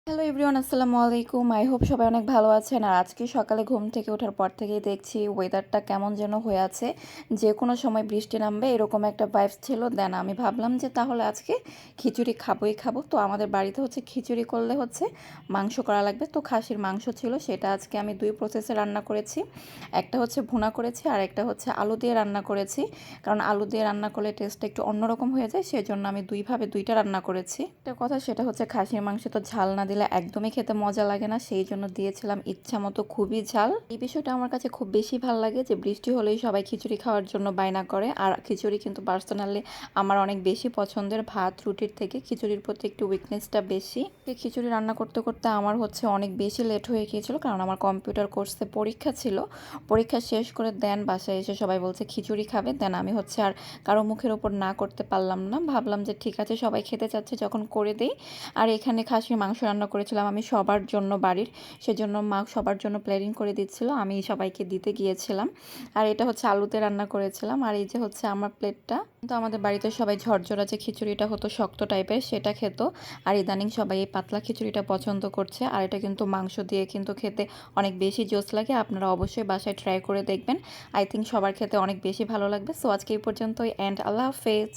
Hello everyone, আসসালামু আলাইকুম। I hope সবাই অনেক ভালো আছেন। আর আজকে সকালে ঘুম থেকে ওঠার পর থেকেই দেখছি ওয়েদারটা কেমন যেন হয়ে আছে, যে কোনো সময় বৃষ্টি নামবে এরকম একটা ভাইবস ছিল। দেন আমি ভাবলাম যে তাহলে আজকে খিচুড়ি খাবোই খাবো। তো আমাদের বাড়িতে হচ্ছে খিচুড়ি করলে হচ্ছে মাংস করা লাগবে। তো খাসির মাংস ছিল, সেটা আজকে আমি দুই প্রসেসে রান্না করেছি। একটা হচ্ছে ভুনা করেছি আর একটা হচ্ছে আলু দিয়ে রান্না করেছি। কারণ আলু দিয়ে রান্না করলে টেস্টটা একটু অন্যরকম হয়ে যায়, সেজন্য আমি দুইভাবে দুইটা রান্না করেছি। একটা কথা, সেটা হচ্ছে খাসির মাংস তো ঝাল না দিলে একদমই খেতে মজা লাগে না, সেই জন্য দিয়েছিলাম ইচ্ছা মতো খুবই ঝাল। এই বিষয়টা আমার কাছে খুব বেশি ভালো লাগে যে বৃষ্টি হলেই সবাই খিচুড়ি খাওয়ার জন্য বায়না করে। আর খিচুড়ি কিন্তু পার্সোনালি আমার অনেক বেশি পছন্দের, ভাত রুটির থেকে খিচুড়ির প্রতি একটু উইকনেসটা বেশি। এই খিচুড়ি রান্না করতে করতে আমার হচ্ছে অনেক বেশি লেট হয়ে গিয়েছিল, কারণ আমার কম্পিউটার কোর্সে পরীক্ষা ছিল। পরীক্ষা শেষ করে দেন বাসায় এসে সবাই বলছে খিচুড়ি খাবে, দেন আমি হচ্ছে আর কারো মুখের ওপর না করতে পারলাম না। ভাবলাম যে ঠিক আছে, সবাই খেতে চাচ্ছে যখন করে দেই। আর এখানে খাসির মাংস রান্না করেছিলাম আমি সবার জন্য বাড়ির, সেজন্য মা সবার জন্য প্ল্যানিং করে দিচ্ছিল, আমি সবাইকে দিতে গিয়েছিলাম। আর এটা হচ্ছে আলুতে রান্না করেছিলাম। আর এই যে হচ্ছে আমার প্লেটটা। তো আমাদের বাড়িতে সবাই ঝরঝরা যে খিচুড়িটা হতো শক্ত টাইপের, সেটা খেত। আর ইদানিং সবাই এই পাতলা খিচুড়িটা পছন্দ করছে। আর এটা কিন্তু মাংস দিয়ে কিন্তু খেতে অনেক বেশি জোস লাগে। আপনারা অবশ্যই বাসায় ট্রাই করে দেখবেন। আই থিঙ্ক সবার খেতে অনেক বেশি ভালো লাগবে। সো আজকে এই পর্যন্তই, অ্যান্ড আল্লাহ হাফেজ।